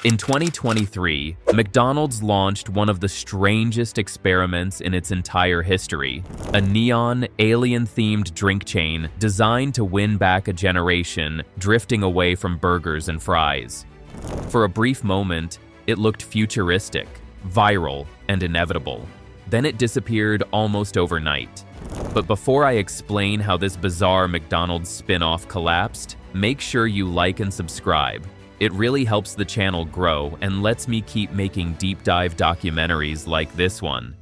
In 2023, McDonald's launched one of the strangest experiments in its entire history, a neon, alien-themed drink chain designed to win back a generation drifting away from burgers and fries. For a brief moment, it looked futuristic, viral, and inevitable. Then it disappeared almost overnight. But before I explain how this bizarre McDonald's spin-off collapsed, make sure you like and subscribe. It really helps the channel grow and lets me keep making deep dive documentaries like this one.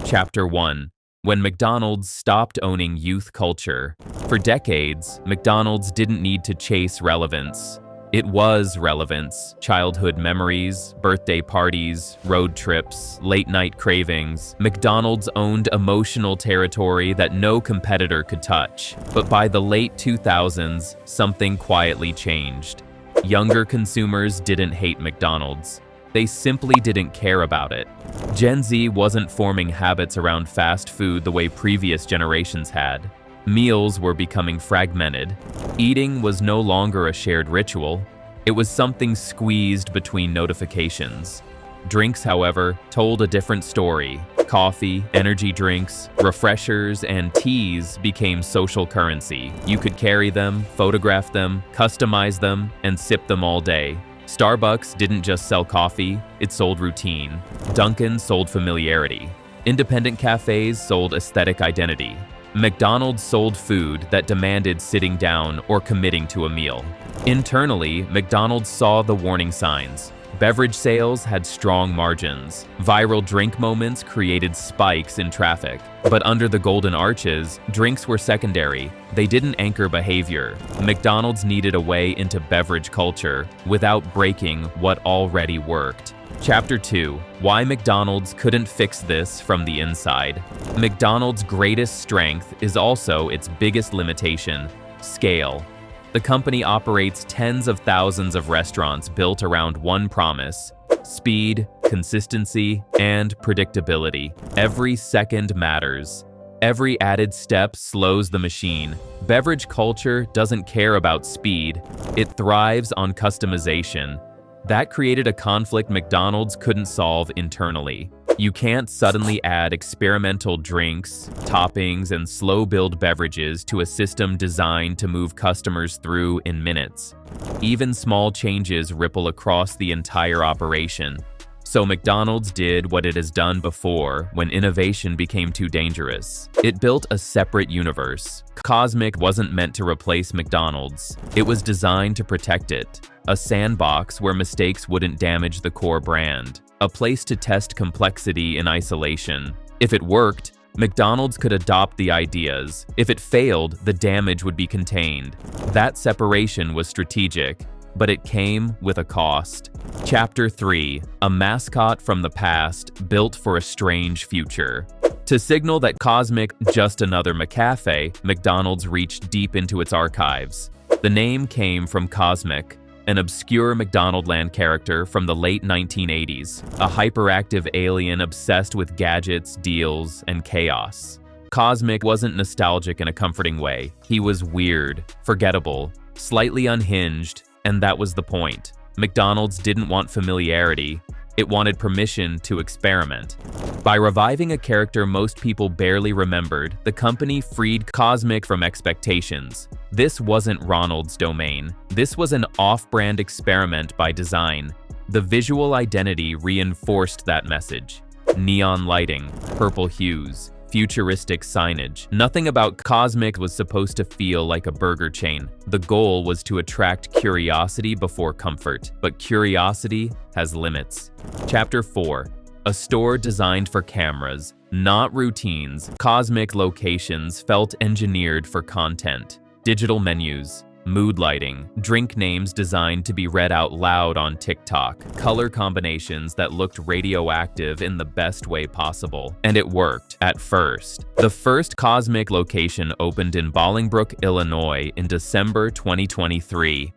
Chapter 1. When McDonald's stopped owning youth culture. For decades, McDonald's didn't need to chase relevance. It was relevance: childhood memories, birthday parties, road trips, late-night cravings. McDonald's owned emotional territory that no competitor could touch. But by the late 2000s, something quietly changed. Younger consumers didn't hate McDonald's. They simply didn't care about it. Gen Z wasn't forming habits around fast food the way previous generations had. Meals were becoming fragmented. Eating was no longer a shared ritual. It was something squeezed between notifications. Drinks, however, told a different story. Coffee, energy drinks, refreshers, and teas became social currency. You could carry them, photograph them, customize them, and sip them all day. Starbucks didn't just sell coffee, it sold routine. Dunkin' sold familiarity. Independent cafes sold aesthetic identity. McDonald's sold food that demanded sitting down or committing to a meal. Internally, McDonald's saw the warning signs. Beverage sales had strong margins. Viral drink moments created spikes in traffic. But under the golden arches, drinks were secondary. They didn't anchor behavior. McDonald's needed a way into beverage culture without breaking what already worked. Chapter 2. Why McDonald's couldn't fix this from the inside. McDonald's greatest strength is also its biggest limitation: scale. The company operates tens of thousands of restaurants built around one promise: speed, consistency, and predictability. Every second matters. Every added step slows the machine. Beverage culture doesn't care about speed. It thrives on customization. That created a conflict McDonald's couldn't solve internally. You can't suddenly add experimental drinks, toppings, and slow-build beverages to a system designed to move customers through in minutes. Even small changes ripple across the entire operation. So McDonald's did what it has done before when innovation became too dangerous. It built a separate universe. CosMc's wasn't meant to replace McDonald's. It was designed to protect it. A sandbox where mistakes wouldn't damage the core brand. A place to test complexity in isolation. If it worked, McDonald's could adopt the ideas. If it failed, the damage would be contained. That separation was strategic, but it came with a cost. Chapter 3. A mascot from the past built for a strange future. To signal that CosMc's just another McCafe, McDonald's reached deep into its archives. The name came from CosMc's, an obscure McDonaldland character from the late 1980s, a hyperactive alien obsessed with gadgets, deals, and chaos. CosMc's wasn't nostalgic in a comforting way. He was weird, forgettable, slightly unhinged, and that was the point. McDonald's didn't want familiarity. It wanted permission to experiment. By reviving a character most people barely remembered, the company freed CosMc's from expectations. This wasn't Ronald's domain. This was an off-brand experiment by design. The visual identity reinforced that message. Neon lighting, purple hues, futuristic signage. Nothing about CosMc's was supposed to feel like a burger chain. The goal was to attract curiosity before comfort, but curiosity has limits. Chapter 4. A store designed for cameras, not routines. CosMc's locations felt engineered for content. Digital menus, mood lighting, drink names designed to be read out loud on TikTok, color combinations that looked radioactive in the best way possible. And it worked, at first. The first CosMc's location opened in Bolingbrook, Illinois in December 2023.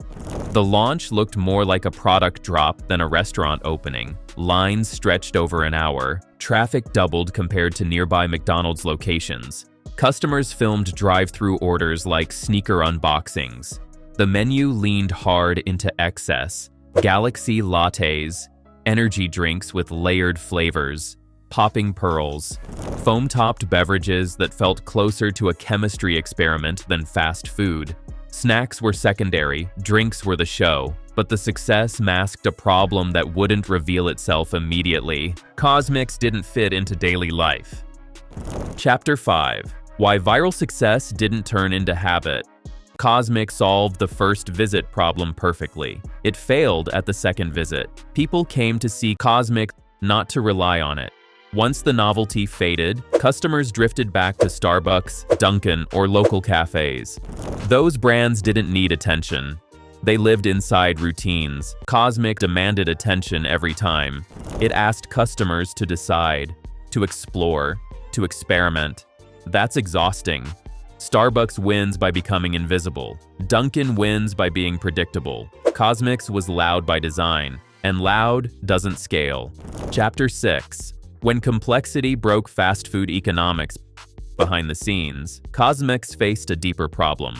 The launch looked more like a product drop than a restaurant opening. Lines stretched over an hour. Traffic doubled compared to nearby McDonald's locations. Customers filmed drive-through orders like sneaker unboxings. The menu leaned hard into excess. Galaxy lattes, energy drinks with layered flavors, popping pearls, foam-topped beverages that felt closer to a chemistry experiment than fast food. Snacks were secondary, drinks were the show, but the success masked a problem that wouldn't reveal itself immediately. CosMc's didn't fit into daily life. Chapter 5. Why viral success didn't turn into habit. CosMc's solved the first visit problem perfectly. It failed at the second visit. People came to see CosMc's, not to rely on it. Once the novelty faded, customers drifted back to Starbucks, Dunkin', or local cafes. Those brands didn't need attention. They lived inside routines. CosMc's demanded attention every time. It asked customers to decide, to explore, to experiment. That's exhausting. Starbucks wins by becoming invisible. Dunkin' wins by being predictable. CosMc's was loud by design, and loud doesn't scale. Chapter 6. When complexity broke fast food economics behind the scenes, CosMc's faced a deeper problem.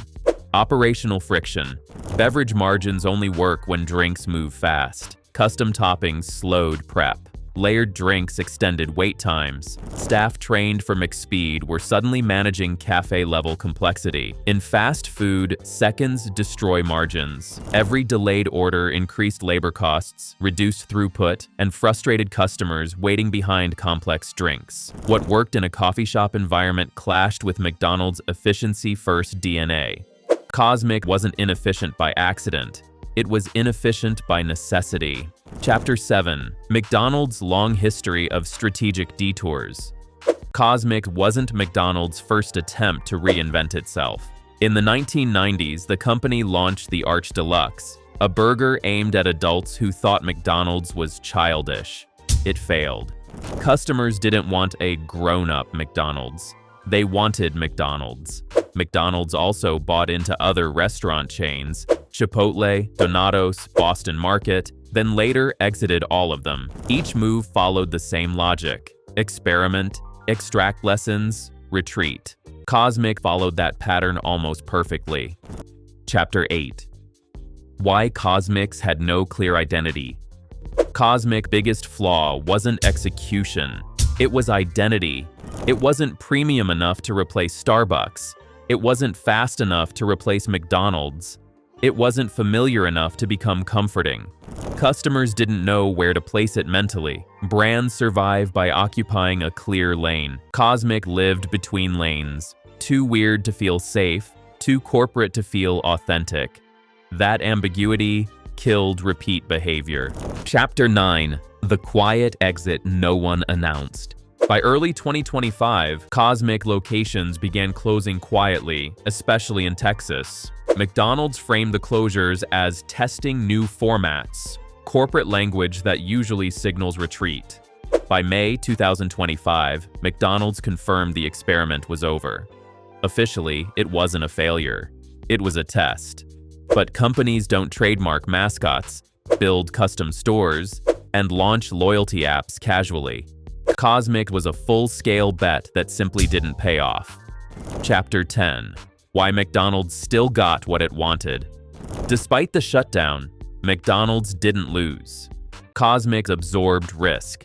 Operational friction. Beverage margins only work when drinks move fast. Custom toppings slowed prep. Layered drinks extended wait times. Staff trained for McSpeed were suddenly managing cafe-level complexity. In fast food, seconds destroy margins. Every delayed order increased labor costs, reduced throughput, and frustrated customers waiting behind complex drinks. What worked in a coffee shop environment clashed with McDonald's efficiency-first DNA. CosMc's wasn't inefficient by accident. It was inefficient by necessity. Chapter 7. McDonald's long history of strategic detours. CosMc's wasn't McDonald's first attempt to reinvent itself. In the 1990s, the company launched the Arch Deluxe, a burger aimed at adults who thought McDonald's was childish. It failed. Customers didn't want a grown-up McDonald's. They wanted McDonald's. McDonald's also bought into other restaurant chains, Chipotle, Donatos, Boston Market, then later exited all of them. Each move followed the same logic: experiment, extract lessons, retreat. CosMc's followed that pattern almost perfectly. Chapter 8. Why CosMc's had no clear identity. CosMc's biggest flaw wasn't execution. It was identity. It wasn't premium enough to replace Starbucks. It wasn't fast enough to replace McDonald's. It wasn't familiar enough to become comforting. Customers didn't know where to place it mentally. Brands survive by occupying a clear lane. CosMc's lived between lanes. Too weird to feel safe, too corporate to feel authentic. That ambiguity killed repeat behavior. Chapter 9. The quiet exit no one announced. By early 2025, CosMc's locations began closing quietly, especially in Texas. McDonald's framed the closures as testing new formats, corporate language that usually signals retreat. By May 2025, McDonald's confirmed the experiment was over. Officially, it wasn't a failure. It was a test. But companies don't trademark mascots, build custom stores, and launch loyalty apps casually. CosMc's was a full-scale bet that simply didn't pay off. Chapter 10. Why McDonald's still got what it wanted. Despite the shutdown, McDonald's didn't lose. CosMc's absorbed risk.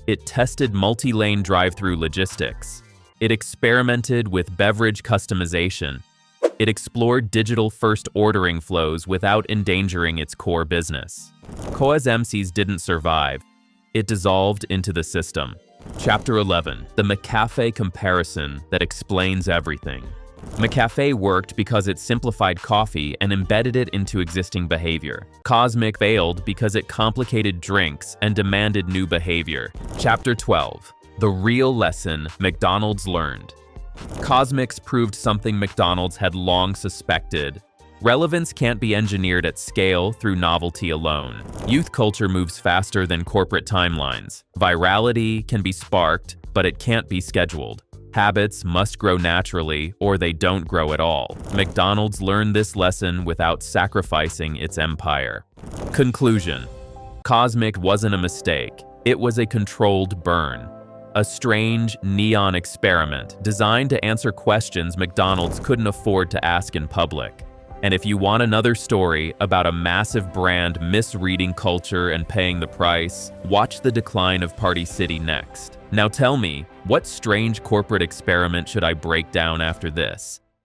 It tested multi-lane drive-thru logistics. It experimented with beverage customization. It explored digital-first ordering flows without endangering its core business. CosMc's didn't survive. It dissolved into the system. Chapter 11. The McCafe comparison that explains everything. McCafe worked because it simplified coffee and embedded it into existing behavior. CosMc's failed because it complicated drinks and demanded new behavior. Chapter 12. The real lesson McDonald's learned. CosMc's proved something McDonald's had long suspected. Relevance can't be engineered at scale through novelty alone. Youth culture moves faster than corporate timelines. Virality can be sparked, but it can't be scheduled. Habits must grow naturally, or they don't grow at all. McDonald's learned this lesson without sacrificing its empire. Conclusion. CosMc's wasn't a mistake. It was a controlled burn. A strange, neon experiment designed to answer questions McDonald's couldn't afford to ask in public. And if you want another story about a massive brand misreading culture and paying the price, watch The Decline of Party City next. Now tell me, what strange corporate experiment should I break down after this?